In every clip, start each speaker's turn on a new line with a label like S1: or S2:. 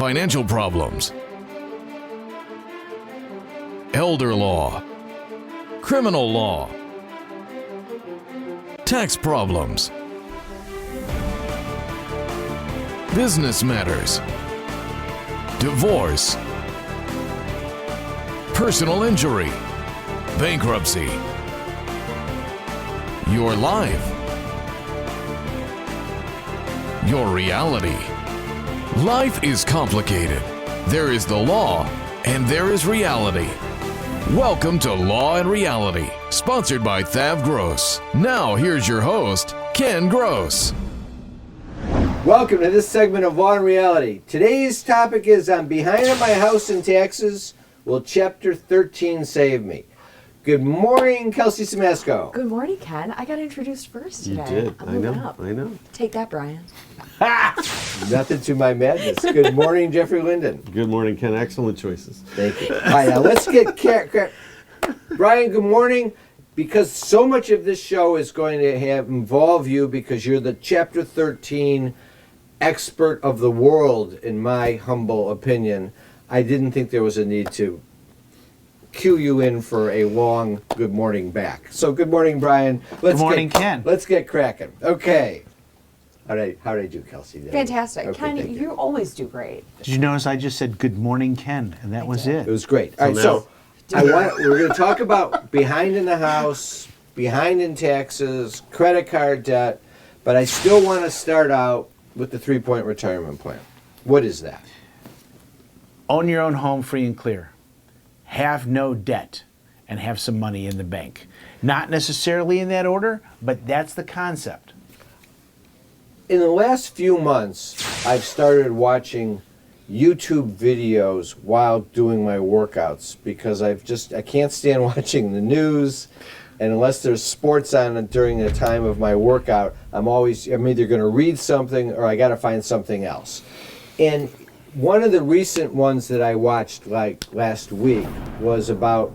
S1: financial problems, elder law, criminal law, tax problems, business matters, divorce, personal injury, bankruptcy, your life, your reality. Life is complicated. There is the law and there is reality. Welcome to Law and Reality, sponsored by Thav Gross. Now here's your host, Ken Gross.
S2: Welcome to this segment of Law and Reality. Today's topic is I'm behind on my house in taxes. Will Chapter 13 save me? Good morning, Kelsey Simasco.
S3: Good morning, Ken. I got introduced first today.
S4: You did.
S3: I'm
S4: I
S3: moving
S4: know.
S3: up.
S4: I know.
S3: Take that, Brian.
S2: Nothing to my madness. Good morning, Jeffrey Linden.
S4: Good morning, Ken. Excellent choices.
S2: Thank you. All right, now let's get Brian, good morning. Because so much of this show is going to involve you because you're the Chapter 13 expert of the world, in my humble opinion. I didn't think there was a need to cue you in for a long good morning back. So good morning, Brian.
S5: Good morning, Ken.
S2: Let's get cracking. Okay. How did I do, Kelsey?
S3: Fantastic.
S2: Okay,
S3: Ken,
S2: thank
S3: you always do great.
S5: Did you notice I just said good morning, Ken, and that was
S2: It
S5: it?
S2: was great. All right, so we're going to talk about behind in the house, behind in taxes, credit card debt, but I still want to start out with the 3-point retirement plan. What is that?
S5: Own your own home free and clear. Have no debt and have some money in the bank. Not necessarily in that order, but that's the concept.
S2: In the last few months, I've started watching YouTube videos while doing my workouts because I can't stand watching the news, and unless there's sports on during the time of my workout, I'm either going to read something or I got to find something else. And one of the recent ones that I watched like last week was about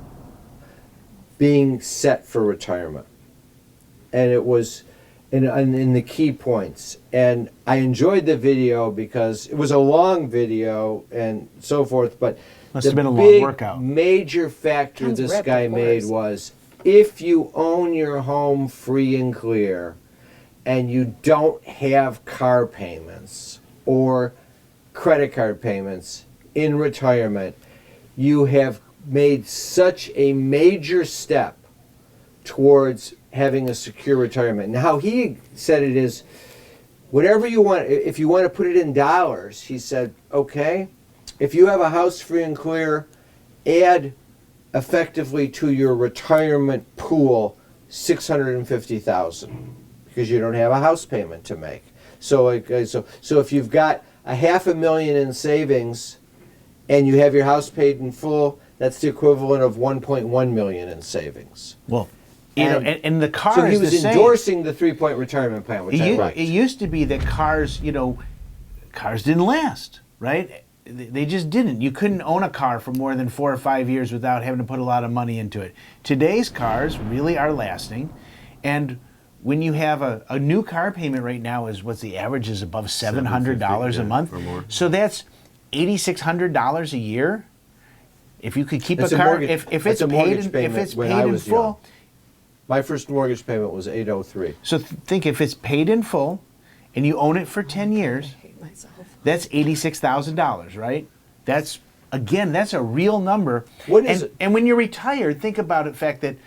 S2: being set for retirement, and it was in the key points. And I enjoyed the video because it was a long video and so forth, but
S5: Must have been a long
S2: big
S5: workout.
S2: major factor
S3: Ken's
S2: this
S3: ripped,
S2: guy
S3: of
S2: made
S3: course.
S2: was if you own your home free and clear and you don't have car payments or credit card payments in retirement, you have made such a major step towards having a secure retirement. And how he said it is, whatever you want, if you want to put it in dollars, he said, okay, if you have a house free and clear, add effectively to your retirement pool $650,000 because you don't have a house payment to make. So if you've got $500,000 in savings and you have your house paid in full, that's the equivalent of $1.1 million in savings.
S5: Well, and the car
S2: So he
S5: is
S2: was
S5: the same.
S2: endorsing the 3-point retirement plan, which I liked.
S5: It used to be that cars didn't last, right? They just didn't. You couldn't own a car for more than 4 or 5 years without having to put a lot of money into it. Today's cars really are lasting, and when you have a new car payment right now is what's the average is above $700 a month.
S4: or more.
S5: So that's $8,600 a year. If you could keep
S2: That's
S5: a
S2: a
S5: car,
S2: mortgage-
S5: if
S2: that's
S5: it's
S2: a
S5: paid
S2: mortgage
S5: in, if
S2: payment
S5: it's
S2: when
S5: paid
S2: I
S5: in
S2: was
S5: full.
S2: young. My first mortgage payment was $803.
S5: So think if it's paid in full, and you own it for 10 years.
S3: I hate myself.
S5: That's $86,000, right? That's a real number.
S2: What is it?
S5: And when you're retired, think about the fact that,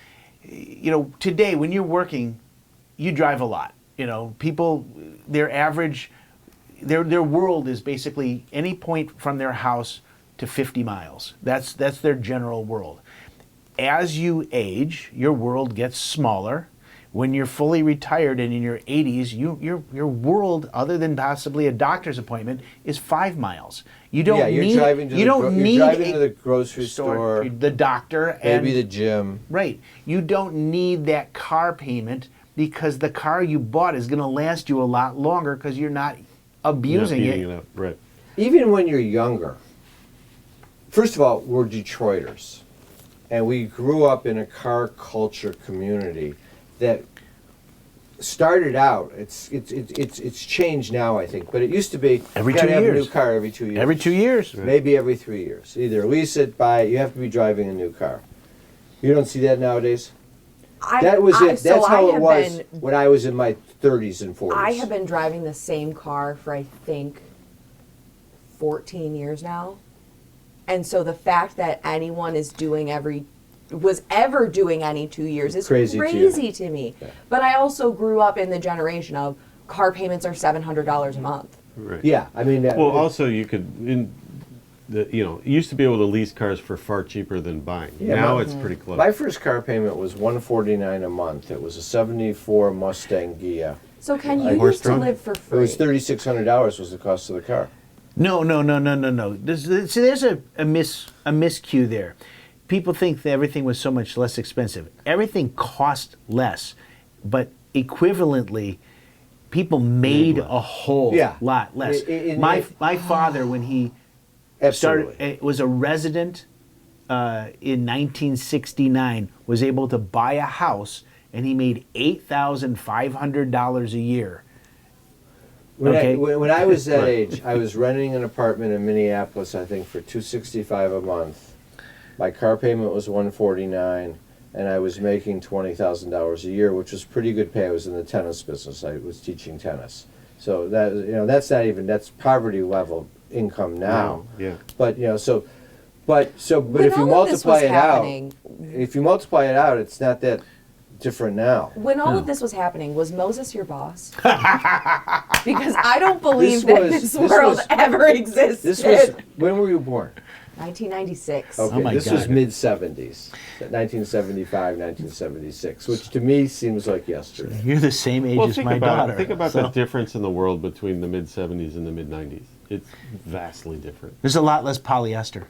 S5: today when you're working, you drive a lot. People, their average, their world is basically any point from their house to 50 miles. That's their general world. As you age, your world gets smaller. When you're fully retired and in your 80s, your world, other than possibly a doctor's appointment, is 5 miles. You don't
S2: You're
S5: need.
S2: driving to
S5: You don't need
S2: to the grocery store,
S5: the doctor,
S2: maybe
S5: and
S2: the gym.
S5: right. You don't need that car payment because the car you bought is going to last you a lot longer because you're not abusing
S4: Not beating
S5: it.
S4: up. Right.
S2: Even when you're younger, first of all, we're Detroiters, and we grew up in a car culture community that started out. It's changed now, I think. But it used to be
S5: Every
S2: you gotta
S5: 2
S2: have
S5: years.
S2: a new car every 2 years.
S5: Every 2 years.
S2: Maybe every 3 years. Either lease it, buy it. You have to be driving a new car. You don't see that nowadays. That was it.
S3: So
S2: That's how
S3: I
S2: it
S3: have
S2: was
S3: been-
S2: when I was in my 30s and 40s.
S3: I have been driving the same car for, I think, 14 years now. And so the fact that anyone was ever doing any 2 years is
S2: Crazy
S3: crazy
S2: to
S3: to me.
S2: Yeah.
S3: But I also grew up in the generation of car payments are $700 a month.
S4: Right.
S2: Yeah, I mean.
S4: Well, also you could you used to be able to lease cars for far cheaper than buying.
S2: Yeah,
S4: now
S2: my-
S4: it's pretty close.
S2: My first car payment was $149 a month. It was a '74 Mustang Ghia.
S3: So can
S2: Like
S3: you
S4: horse
S3: used to
S4: drawn?
S3: live for
S2: It
S3: free?
S2: was $3,600 was the cost of the car.
S5: No. There's a miscue there. People think that everything was so much less expensive. Everything cost less, but equivalently, people made a whole
S2: Yeah.
S5: lot less.
S2: My
S5: My father, when he
S2: Absolutely.
S5: was a resident in 1969, was able to buy a house, and he made $8,500 a year. Okay.
S2: When I was that age, I was renting an apartment in Minneapolis, I think, for $265 a month. My car payment was $149, and I was making $20,000 a year, which was pretty good pay. I was in the tennis business. I was teaching tennis. So that's poverty level income now.
S4: Yeah.
S2: But if you
S3: When all of this
S2: multiply
S3: was
S2: it
S3: happening-
S2: out, it's not that different now.
S3: When all of this was happening, was Moses your boss? Because I don't believe this
S2: this
S3: world
S2: was-
S3: ever existed.
S2: This was when were you born?
S3: 1996.
S2: Okay,
S5: Oh my
S2: this was
S5: God.
S2: mid-70s, 1975, 1976, which to me seems like yesterday.
S5: You're the same age
S4: Well,
S5: as
S4: think
S5: my
S4: about
S5: daughter.
S4: it. Think about
S5: so
S4: the difference in the world between the mid '70s and the mid '90s. It's vastly different.
S5: There's a lot less polyester.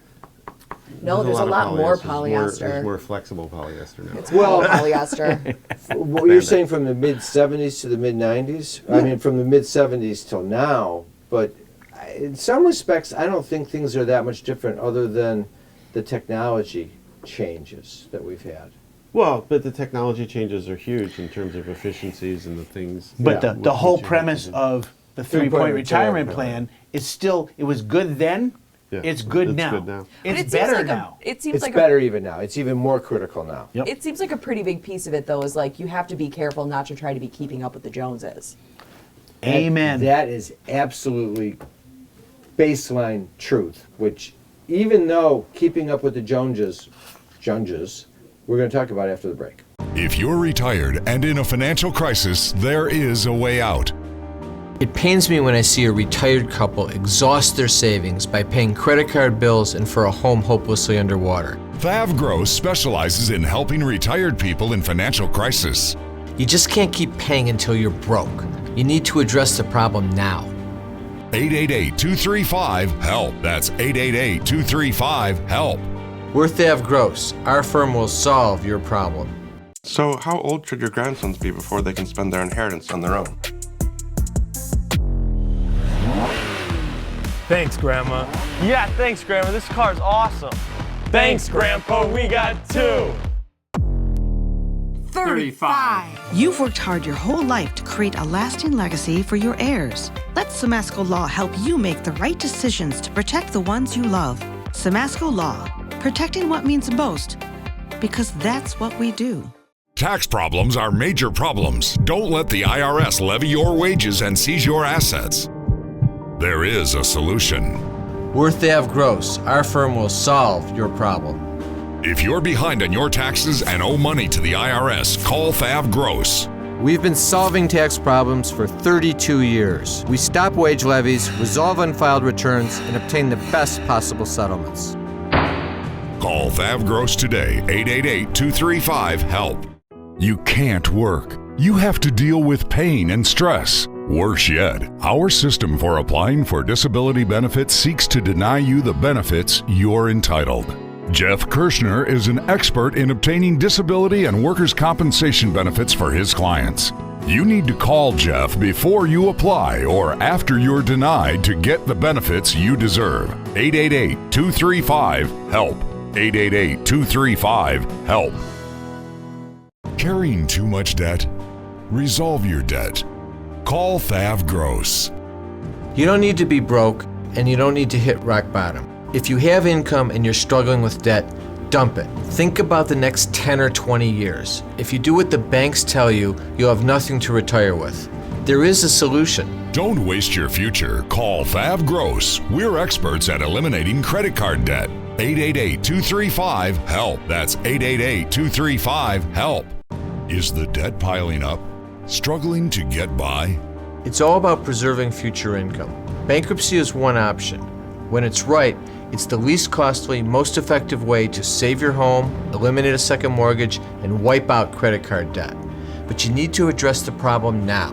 S3: No, there's a
S4: of
S3: lot more
S4: polyester. There's
S3: polyester.
S4: more flexible polyester now.
S3: It's
S2: Well-
S3: all polyester.
S2: What you're saying from the mid-70s to the mid-90s? I mean, from the mid-70s till now, but in some respects, I don't think things are that much different other than the technology changes that we've had.
S4: Well, but the technology changes are huge in terms of efficiencies and the things.
S5: But
S2: Yeah.
S5: the whole
S4: What you have
S5: premise
S4: to do.
S5: of the
S2: Three-point
S5: three-point
S2: retirement
S5: retirement plan is still, it was good then,
S4: Yeah,
S5: it's good
S4: it's
S5: now.
S4: good now.
S3: But
S5: It's
S3: it seems
S5: better
S3: like
S5: now.
S3: It seems
S2: It's
S3: like
S2: better even now. It's even more critical now.
S5: Yep.
S3: it seems like a pretty big piece of it, though, is like you have to be careful not to try to be keeping up with the Joneses.
S5: Amen.
S2: That is absolutely baseline truth, which even though keeping up with the Joneses, we're going to talk about after the break.
S6: If you're retired and in a financial crisis, there is a way out.
S7: It pains me when I see a retired couple exhaust their savings by paying credit card bills and for a home hopelessly underwater.
S6: Thav Gross specializes in helping retired people in financial crisis.
S7: You just can't keep paying until you're broke. You need to address the problem now.
S6: 888-235-HELP. That's 888-235-HELP.
S7: We're Thav Gross. Our firm will solve your problem.
S8: So, how old should your grandsons be before they can spend their inheritance on their own?
S9: Thanks, Grandma. Yeah, thanks, Grandma. This car's awesome. Thanks, Grandpa. We got two.
S10: 35. You've worked hard your whole life to create a lasting legacy for your heirs. Let Samasco Law help you make the right decisions to protect the ones you love. Samasco Law, protecting what means most, because that's what we do.
S6: Tax problems are major problems. Don't let the IRS levy your wages and seize your assets. There is a solution.
S7: We're Thav Gross. Our firm will solve your problem.
S6: If you're behind on your taxes and owe money to the IRS, call Thav Gross.
S7: We've been solving tax problems for 32 years. We stop wage levies, resolve unfiled returns, and obtain the best possible settlements.
S6: Call Thav Gross today, 888-235-HELP. You can't work. You have to deal with pain and stress. Worse yet, our system for applying for disability benefits seeks to deny you the benefits you're entitled. Jeff Kirschner is an expert in obtaining disability and workers' compensation benefits for his clients. You need to call Jeff before you apply or after you're denied to get the benefits you deserve. 888-235-HELP. 888-235-HELP. Carrying too much debt? Resolve your debt. Call Thav Gross.
S7: You don't need to be broke, and you don't need to hit rock bottom. If you have income and you're struggling with debt, dump it. Think about the next 10 or 20 years. If you do what the banks tell you, you'll have nothing to retire with. There is a solution.
S6: Don't waste your future. Call Thav Gross. We're experts at eliminating credit card debt. 888-235-HELP. That's 888-235-HELP. Is the debt piling up? Struggling to get by?
S7: It's all about preserving future income. Bankruptcy is one option. When it's right, it's the least costly, most effective way to save your home, eliminate a second mortgage, and wipe out credit card debt. But you need to address the problem now.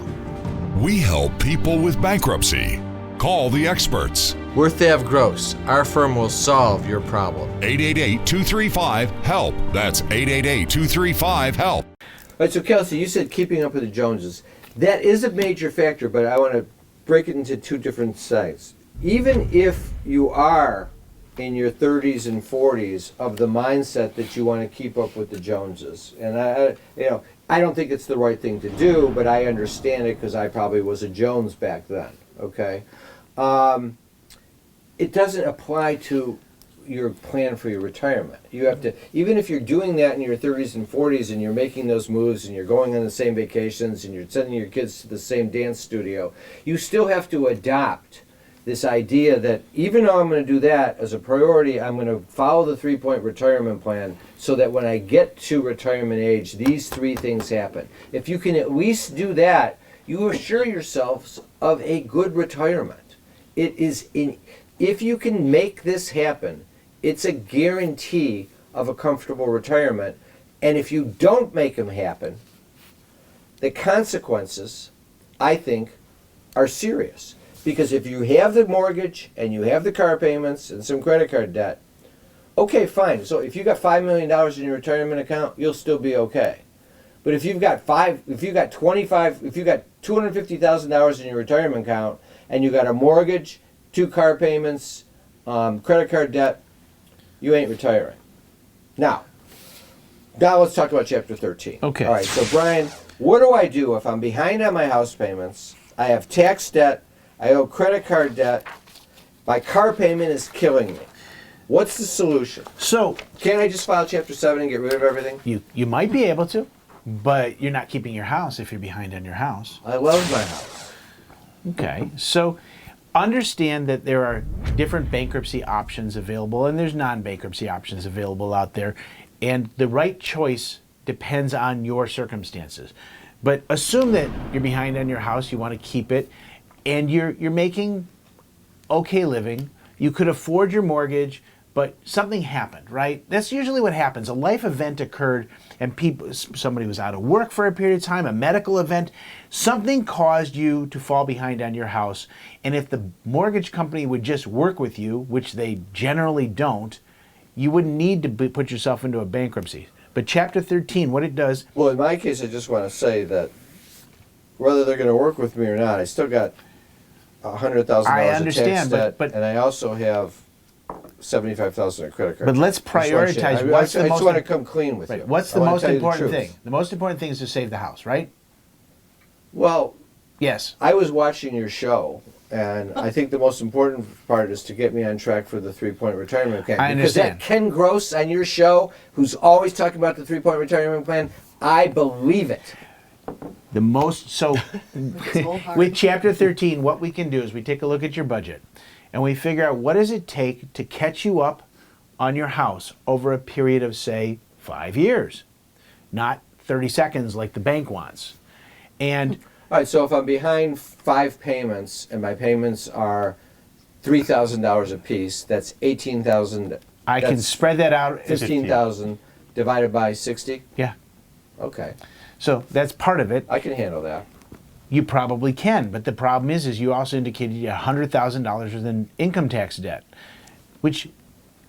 S6: We help people with bankruptcy. Call the experts.
S7: We're Thav Gross. Our firm will solve your problem.
S6: 888-235-HELP. That's 888-235-HELP.
S2: All right, so Kelsey, you said keeping up with the Joneses. That is a major factor, but I want to break it into two different sides. Even if you are in your 30s and 40s of the mindset that you want to keep up with the Joneses, and I don't think it's the right thing to do, but I understand it because I probably was a Jones back then. Okay, it doesn't apply to your plan for your retirement. You have to, even if you're doing that in your 30s and 40s and you're making those moves and you're going on the same vacations and you're sending your kids to the same dance studio, you still have to adopt this idea that even though I'm going to do that as a priority, I'm going to follow the 3-point retirement plan so that when I get to retirement age, these three things happen. If you can at least do that, you assure yourselves of a good retirement. If you can make this happen, it's a guarantee of a comfortable retirement. And if you don't make them happen, the consequences, I think, are serious. Because if you have the mortgage and you have the car payments and some credit card debt, okay, fine. So if you got $5 million in your retirement account, you'll still be okay. But if you've got $250,000 in your retirement account and you got a mortgage, 2 car payments, credit card debt, you ain't retiring. Now let's talk about Chapter 13.
S5: Okay.
S2: All right, so Brian, what do I do if I'm behind on my house payments, I have tax debt, I owe credit card debt, my car payment is killing me? What's the solution?
S5: So,
S2: can't I just file Chapter 7 and get rid of everything?
S5: you might be able to, but you're not keeping your house if you're behind on your house.
S2: I love my house.
S5: Okay, so understand that there are different bankruptcy options available and there's non-bankruptcy options available out there, and the right choice depends on your circumstances. But assume that you're behind on your house, you want to keep it, and you're making okay living, you could afford your mortgage, but something happened, right? That's usually what happens. A life event occurred and somebody was out of work for a period of time, a medical event, something caused you to fall behind on your house. And if the mortgage company would just work with you, which they generally don't, you wouldn't need to put yourself into a bankruptcy. But Chapter 13, what it does...
S2: Well, in my case, I just want to say that whether they're going to work with me or not, I still got $100,000 of tax debt, but and I also have $75,000 in credit card.
S5: But let's prioritize.
S2: I just want to come clean with you.
S5: What's the most important thing? The most important thing is to save the house, right?
S2: Well,
S5: yes.
S2: I was watching your show, and I think the most important part is to get me on track for the 3-point retirement plan.
S5: I understand.
S2: Because that Ken Gross on your show, who's always talking about the 3-point retirement plan, I believe it.
S5: The most, so with Chapter 13, what we can do is we take a look at your budget and we figure out what does it take to catch you up on your house over a period of, say, 5 years, not 30 seconds like the bank wants. And
S2: all right, so if I'm behind 5 payments and my payments are $3,000 a piece, that's $18,000.
S5: I can spread that out.
S2: $15,000 divided by 60?
S5: Yeah.
S2: Okay.
S5: So that's part of it.
S2: I can handle that.
S5: You probably can, but the problem is you also indicated you had $100,000 within income tax debt, which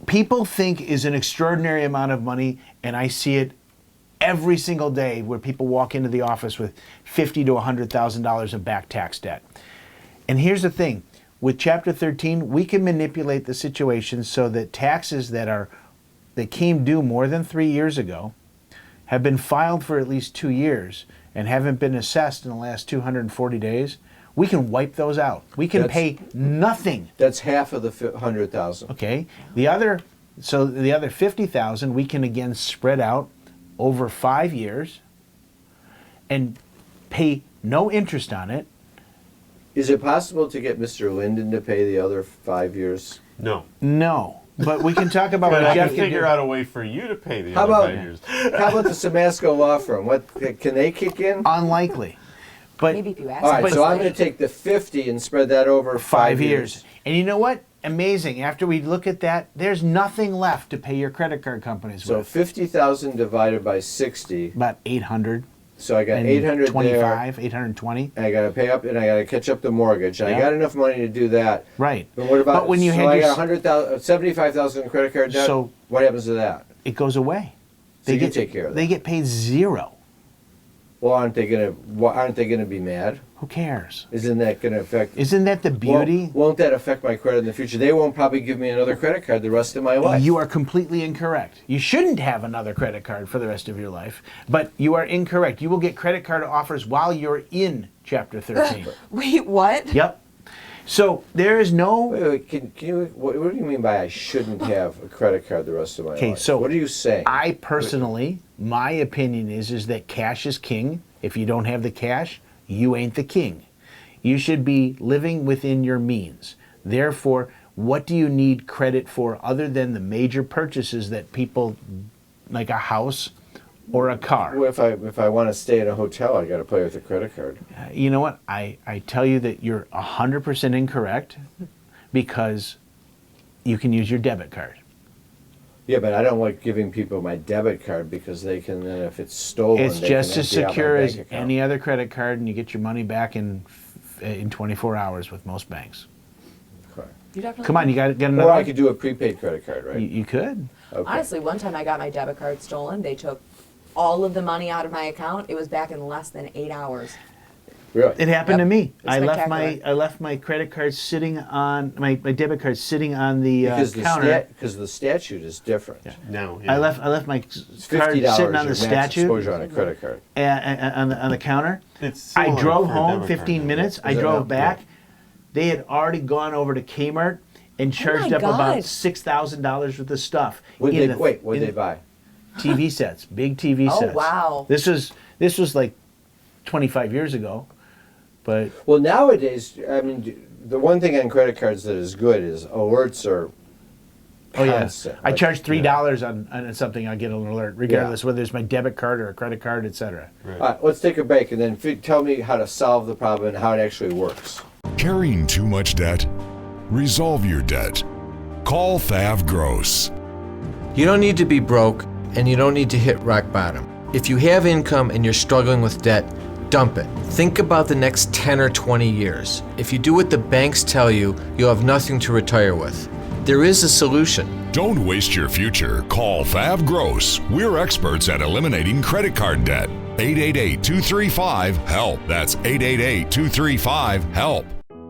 S5: people think is an extraordinary amount of money, and I see it every single day where people walk into the office with $50,000 to $100,000 of back tax debt. And here's the thing, with Chapter 13, we can manipulate the situation so that taxes that came due more than 3 years ago have been filed for at least 2 years, and haven't been assessed in the last 240 days, we can wipe those out. We can pay nothing.
S2: That's half of the 100,000.
S5: Okay. The other 50,000 we can again spread out over 5 years and pay no interest on it.
S2: Is it possible to get Mr. Linden to pay the other 5 years?
S4: No.
S5: No. But we can talk about
S4: But
S5: what
S4: I
S5: Jeff
S4: can
S5: can
S4: figure
S5: do.
S4: out a way for you to pay the
S2: How
S4: other
S2: about
S4: 5 years.
S2: how about the Samasco Law Firm? What can they kick in?
S5: Unlikely. But
S3: Maybe if you ask.
S2: All right,
S3: them.
S2: so I'm going to take the 50 and spread that over
S5: 5 years. And you know what? Amazing. After we look at that, there's nothing left to pay your credit card companies
S2: So
S5: with.
S2: 50,000 divided by 60.
S5: About 800.
S2: So I got 800 there.
S5: 25, 820.
S2: And I got to pay up, and I got to catch up the mortgage. And I got enough money to do that.
S5: Right.
S2: But what about?
S5: But when you
S2: so
S5: had
S2: I
S5: your
S2: got 100,000, 75,000 in credit card debt.
S5: So-
S2: what happens to that?
S5: It goes away.
S2: So you take care of that.
S5: They get paid zero.
S2: Well, aren't they gonna be mad?
S5: Who cares?
S2: Isn't that gonna affect?
S5: Isn't that the beauty?
S2: Won't that affect my credit in the future? They won't probably give me another credit card the rest of my life.
S5: You are completely incorrect. You shouldn't have another credit card for the rest of your life, but you are incorrect. You will get credit card offers while you're in Chapter 13.
S3: Wait, what?
S5: Yep. So there is no...
S2: Wait, can you? What do you mean by I shouldn't have a credit card the rest of my life?
S5: Okay, so
S2: what are you saying?
S5: I personally, my opinion is that cash is king. If you don't have the cash, you ain't the king. You should be living within your means. Therefore, what do you need credit for other than the major purchases that people, like a house or a car?
S2: What if I want to stay in a hotel? I got to pay with a credit card.
S5: You know what? I tell you that you're 100% incorrect because you can use your debit card.
S2: Yeah, but I don't like giving people my debit card because they can then, if it's stolen,
S5: It's
S2: they
S5: just
S2: can
S5: as
S2: empty out my
S5: secure
S2: bank
S5: as
S2: account.
S5: any other credit card, and you get your money back in 24 hours with most banks.
S2: Correct.
S3: You definitely.
S5: Come on, you got to get another
S2: Or I
S5: one?
S2: could do a prepaid credit card, right?
S5: You could.
S2: Okay.
S3: Honestly, one time I got my debit card stolen. They took all of the money out of my account. It was back in less than 8 hours.
S2: Really?
S5: It happened to me.
S3: It's spectacular.
S5: I left my credit card sitting on my debit card sitting on the
S2: Because
S5: counter.
S2: because the statute is different.
S4: No.
S5: I left my
S2: It's
S5: card
S2: $50
S5: sitting on
S2: your
S5: the
S2: max
S5: statute
S2: exposure on a credit card.
S5: on the counter.
S4: It's
S5: I
S4: similar
S5: drove
S4: for a
S5: home
S4: debit
S5: 15
S4: card.
S5: minutes. I
S2: Is it
S5: drove
S2: not?
S5: back. They had already gone over to Kmart and charged up
S3: God.
S5: about $6,000 worth of stuff.
S2: What'd
S5: in
S2: they,
S5: the-
S2: wait, what'd
S5: in
S2: they buy?
S5: TV sets, big TV
S3: Oh,
S5: sets.
S3: wow.
S5: This was like 25 years ago, but
S2: Well, nowadays, I mean, the one thing on credit cards that is good is alerts are
S5: oh yeah,
S2: constant.
S5: I
S2: Like,
S5: charge $3 on something, I'll get an alert, regardless whether it's my debit card or a credit card, etc.
S2: All right, let's take a break and then tell me how to solve the problem and how it actually works.
S6: Carrying too much debt? Resolve your debt. Call Thav Gross.
S7: You don't need to be broke, and you don't need to hit rock bottom. If you have income and you're struggling with debt, dump it. Think about the next 10 or 20 years. If you do what the banks tell you, you'll have nothing to retire with. There is a solution.
S6: Don't waste your future. Call Thav Gross. We're experts at eliminating credit card debt. 888-235-HELP. That's 888-235-HELP.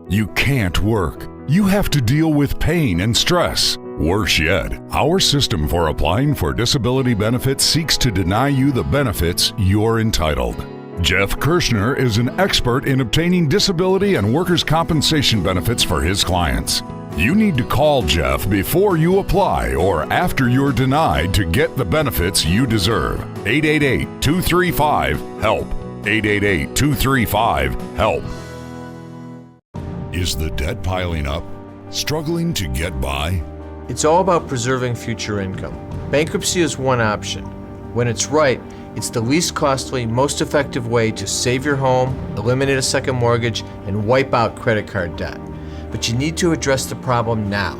S6: You can't work. You have to deal with pain and stress. Worse yet, our system for applying for disability benefits seeks to deny you the benefits you're entitled. Jeff Kirshner is an expert in obtaining disability and workers' compensation benefits for his clients. You need to call Jeff before you apply or after you're denied to get the benefits you deserve. 888-235-HELP. 888-235-HELP. Is the debt piling up? Struggling to get by?
S7: It's all about preserving future income. Bankruptcy is one option. When it's right, it's the least costly, most effective way to save your home, eliminate a second mortgage, and wipe out credit card debt. But you need to address the problem now.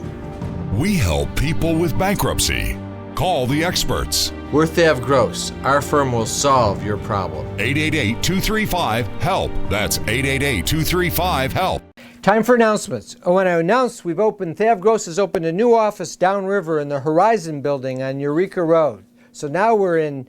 S6: We help people with bankruptcy. Call the experts.
S7: We're Thav Gross. Our firm will solve your problem.
S6: 888-235-HELP. That's 888-235-HELP.
S2: Time for announcements. I want to announce Thav Gross has opened a new office downriver in the Horizon Building on Eureka Road. So now we're in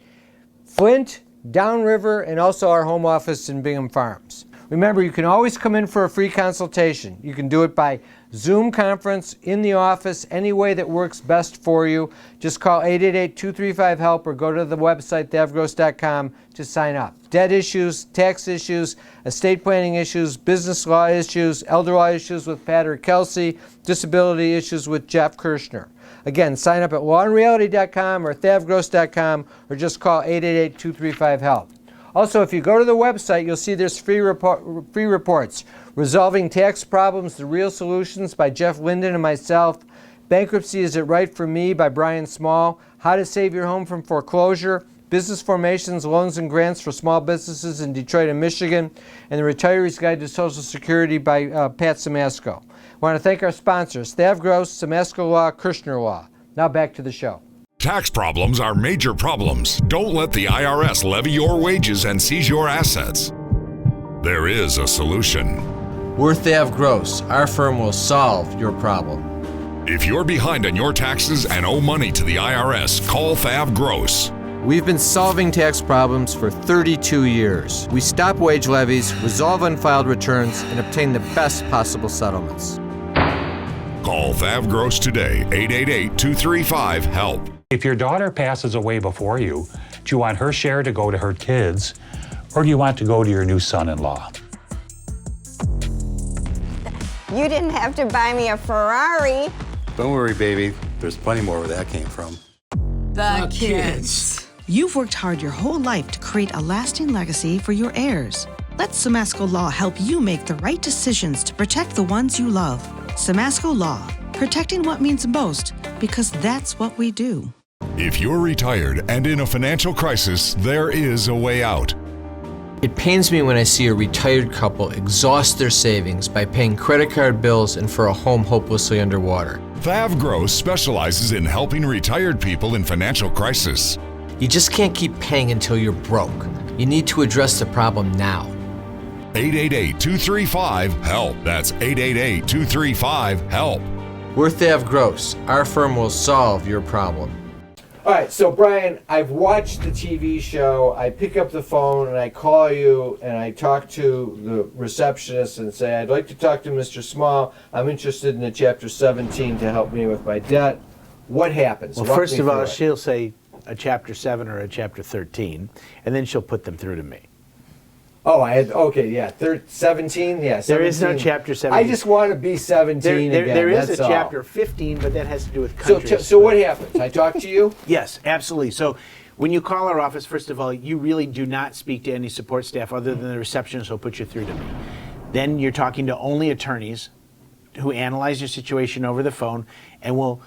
S2: Flint, downriver, and also our home office in Bingham Farms. Remember, you can always come in for a free consultation. You can do it by Zoom conference, in the office, any way that works best for you. Just call 888-235-HELP or go to the website, thavgross.com, to sign up. Debt issues, tax issues, estate planning issues, business law issues, elder law issues with Pat or Kelsey, disability issues with Jeff Kirshner. Again, sign up at lawandreality.com or thavgross.com or just call 888-235-HELP. Also, if you go to the website, you'll see there's free reports. Resolving Tax Problems, The Real Solutions by Jeff Linden and myself. Bankruptcy, Is It Right for Me by Brian Small. How to Save Your Home from Foreclosure. Business Formations, Loans and Grants for Small Businesses in Detroit and Michigan. And The Retiree's Guide to Social Security by Pat Samasco. I want to thank our sponsors, Thav Gross, Samasco Law, Kirshner Law. Now back to the show.
S6: Tax problems are major problems. Don't let the IRS levy your wages and seize your assets. There is a solution.
S7: We're Thav Gross. Our firm will solve your problem.
S6: If you're behind on your taxes and owe money to the IRS, call Thav Gross.
S7: We've been solving tax problems for 32 years. We stop wage levies, resolve unfiled returns, and obtain the best possible settlements.
S6: Call Thav Gross today, 888-235-HELP.
S11: If your daughter passes away before you, do you want her share to go to her kids, or do you want to go to your new son-in-law?
S12: You didn't have to buy me a Ferrari.
S13: Don't worry, baby. There's plenty more where that came from.
S10: The kids. You've worked hard your whole life to create a lasting legacy for your heirs. Let Samasco Law help you make the right decisions to protect the ones you love. Samasco Law, protecting what means most, because that's what we do.
S6: If you're retired and in a financial crisis, there is a way out.
S7: It pains me when I see a retired couple exhaust their savings by paying credit card bills and for a home hopelessly underwater.
S6: Thav Gross specializes in helping retired people in financial crisis.
S7: You just can't keep paying until you're broke. You need to address the problem now.
S6: 888-235-HELP. That's 888-235-HELP.
S7: We're Thav Gross. Our firm will solve your problem.
S2: All right, so Brian, I've watched the TV show. I pick up the phone and I call you and I talk to the receptionist and say, I'd like to talk to Mr. Small. I'm interested in the Chapter 17 to help me with my debt. What happens?
S5: Well,
S2: Walk
S5: first
S2: me
S5: of all,
S2: through it.
S5: she'll say a Chapter 7 or a Chapter 13, and then she'll put them through to me.
S2: Oh, okay, yeah, 17, yeah, 17.
S5: There is no Chapter 17.
S2: I just want to be 17 again,
S5: There is
S2: that's
S5: a
S2: all.
S5: Chapter 15, but that has to do with countries.
S2: So what happens? I talk to you?
S5: Yes, absolutely. So when you call our office, first of all, you really do not speak to any support staff other than the receptionist who'll put you through to me. Then you're talking to only attorneys who analyze your situation over the phone, and we'll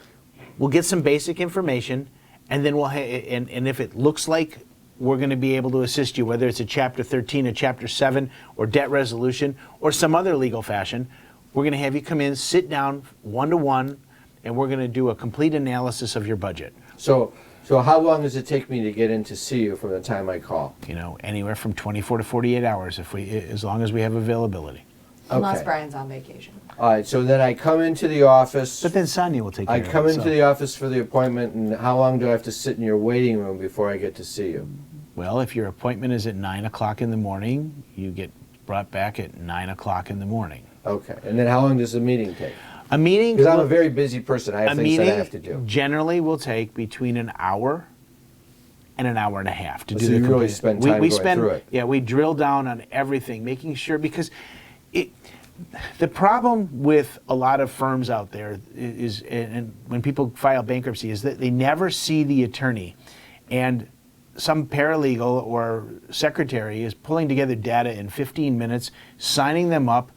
S5: get some basic information, and then and if it looks like we're going to be able to assist you, whether it's a Chapter 13, a Chapter 7, or debt resolution, or some other legal fashion, we're going to have you come in, sit down, one-to-one, and we're going to do a complete analysis of your budget.
S2: So how long does it take me to get in to see you from the time I call?
S5: You know, anywhere from 24 to 48 hours, as long as we have availability.
S3: Unless
S2: Okay.
S3: Brian's on vacation.
S2: All right, so then I come into the office.
S5: But then Sonia will take care
S2: I
S5: of it.
S2: come into
S5: so.
S2: the office for the appointment, and how long do I have to sit in your waiting room before I get to see you?
S5: Well, if your appointment is at 9 o'clock in the morning, you get brought back at 9 o'clock in the morning.
S2: Okay, and then how long does the meeting take?
S5: A meeting...
S2: Because I'm a very busy person. I have things that I have to do.
S5: Generally will take between an hour and an hour and a half to do
S2: So
S5: the
S2: you really
S5: complete-
S2: spend time going through it.
S5: Yeah, we drill down on everything, making sure, because the problem with a lot of firms out there is, and when people file bankruptcy, is that they never see the attorney. And some paralegal or secretary is pulling together data in 15 minutes, signing them up,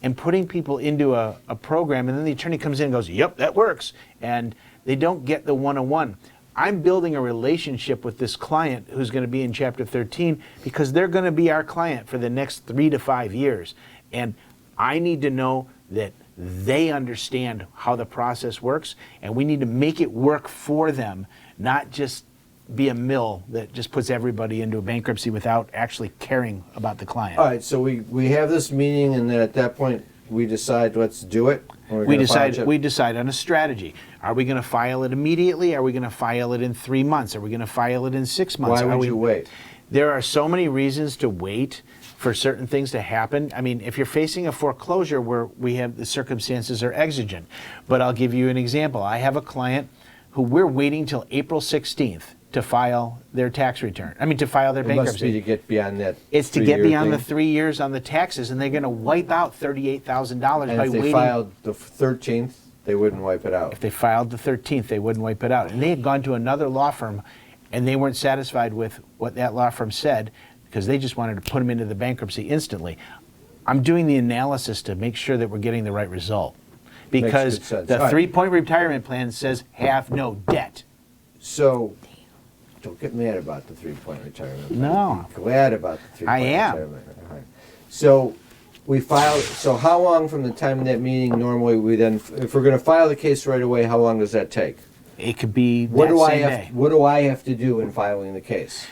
S5: and putting people into a program, and then the attorney comes in and goes, yep, that works. And they don't get the one-on-one. I'm building a relationship with this client who's going to be in Chapter 13 because they're going to be our client for the next 3 to 5 years. And I need to know that they understand how the process works, and we need to make it work for them, not just be a mill that just puts everybody into a bankruptcy without actually caring about the client.
S2: All right, so we have this meeting, and then at that point we decide, let's do it. Or we're
S5: We
S2: gonna file
S5: decide on a strategy. Are we going to file it immediately? Are we going to file it in 3 months? Are we going to file it in 6 months?
S2: Why would you wait?
S5: There are so many reasons to wait for certain things to happen. I mean, if you're facing a foreclosure where we have the circumstances are exigent, but I'll give you an example. I have a client who we're waiting till April 16th to file their tax return. I mean, to file their
S2: It must
S5: bankruptcy.
S2: be to get beyond that.
S5: It's to get
S2: 3-year
S5: beyond the
S2: thing.
S5: 3 years on the taxes, and they're going to wipe out $38,000
S2: And
S5: by
S2: if they
S5: waiting.
S2: filed the 13th, they wouldn't wipe it out.
S5: If they filed the 13th, they wouldn't wipe it out. And they had gone to another law firm, and they weren't satisfied with what that law firm said because they just wanted to put them into the bankruptcy instantly. I'm doing the analysis to make sure that we're getting the right result. Because
S2: good sense.
S5: the
S2: All right.
S5: 3-point retirement plan says have no debt.
S2: So, don't get mad about the 3-point retirement.
S5: No.
S2: Be glad about the 3-point
S5: I am.
S2: retirement. All right. So, we filed. So, how long from the time of that meeting normally we then, if we're going to file the case right away, how long does that take?
S5: It could be
S2: What
S5: that
S2: do I
S5: same
S2: have?
S5: day.
S2: What do I have to do in filing the case?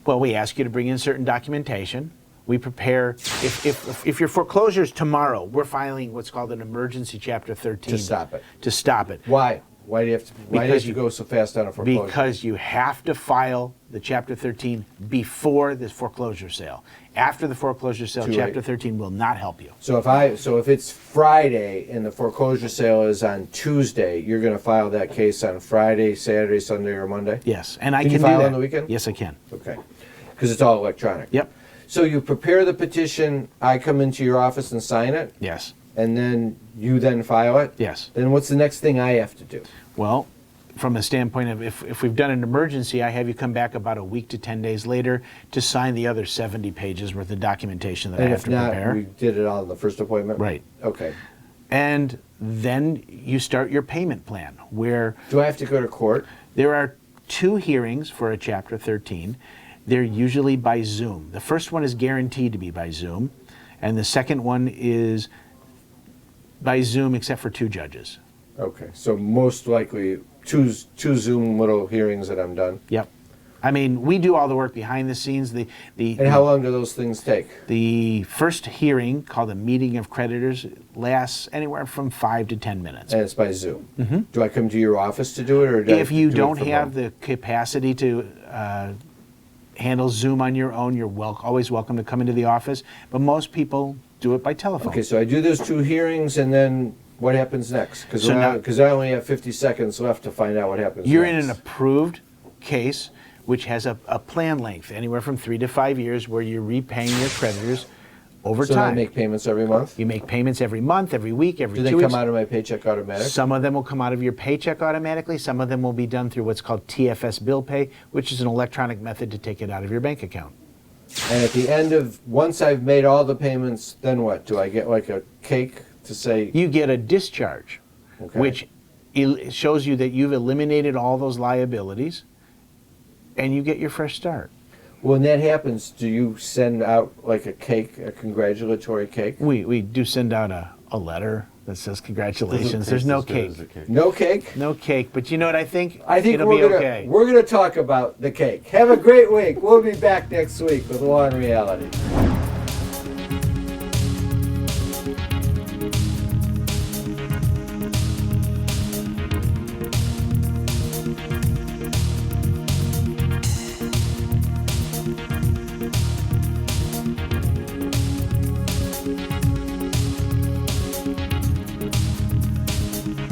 S5: Well, we ask you to bring in certain documentation. We prepare, if your foreclosure is tomorrow, we're filing what's called an emergency Chapter 13.
S2: To stop it.
S5: To stop it.
S2: Why? Why do you have to? Why do you have
S5: Because
S2: to
S5: you-
S2: go so fast on a foreclosure?
S5: Because you have to file the Chapter 13 before the foreclosure sale. After the foreclosure sale,
S2: Too
S5: Chapter
S2: late.
S5: 13 will not help you.
S2: So if it's Friday and the foreclosure sale is on Tuesday, you're going to file that case on Friday, Saturday, Sunday, or Monday?
S5: Yes, and I
S2: Can
S5: can
S2: you file
S5: do that.
S2: on the weekend?
S5: Yes, I can.
S2: Okay, because it's all electronic.
S5: Yep.
S2: So you prepare the petition. I come into your office and sign it,
S5: Yes.
S2: and then you then file it.
S5: Yes.
S2: Then what's the next thing I have to do?
S5: Well, from a standpoint of if we've done an emergency, I have you come back about a week to 10 days later to sign the other 70 pages worth of documentation that I
S2: And
S5: have
S2: if
S5: to
S2: not,
S5: prepare.
S2: we did it all in the first appointment.
S5: Right.
S2: Okay.
S5: And then you start your payment plan, where
S2: Do I have to go to court?
S5: there are 2 hearings for a Chapter 13. They're usually by Zoom. The first one is guaranteed to be by Zoom, and the second one is by Zoom except for 2 judges.
S2: Okay. So most likely two Zoom little hearings that I'm done.
S5: Yep. I mean, we do all the work behind the scenes.
S2: And how long do those things take?
S5: The first hearing, called a meeting of creditors, lasts anywhere from 5 to 10 minutes.
S2: And it's by Zoom. Mm-hmm. Do I come to your office to do it, or do I
S5: If you
S2: do it
S5: don't
S2: from
S5: have
S2: home?
S5: the capacity to handle Zoom on your own, you're always welcome to come into the office. But most people do it by telephone.
S2: Okay, so I do those 2 hearings, and then what happens next? Because
S5: So now-
S2: I only have 50 seconds left to find out what happens
S5: You're
S2: next.
S5: in an approved case, which has a plan length, anywhere from 3 to 5 years, where you're repaying your creditors over
S2: So
S5: time.
S2: I make payments every month?
S5: You make payments every month, every week, every
S2: Do
S5: 2
S2: they
S5: weeks.
S2: come out of my paycheck automatic?
S5: Some of them will come out of your paycheck automatically. Some of them will be done through what's called TFS bill pay, which is an electronic method to take it out of your bank account.
S2: And at the end of, once I've made all the payments, then what? Do I get like a cake to say?
S5: You get a discharge,
S2: Okay.
S5: which shows you that you've eliminated all those liabilities, and you get your fresh start.
S2: When that happens, do you send out like a cake, a congratulatory cake?
S5: We do send out a letter that says congratulations. There's no cake.
S2: No cake?
S5: No cake, but you know what I think?
S2: I think
S5: it'll
S2: we're
S5: be
S2: gonna
S5: okay.
S2: we're gonna talk about the cake. Have a great week. We'll be back next week with Law and Reality.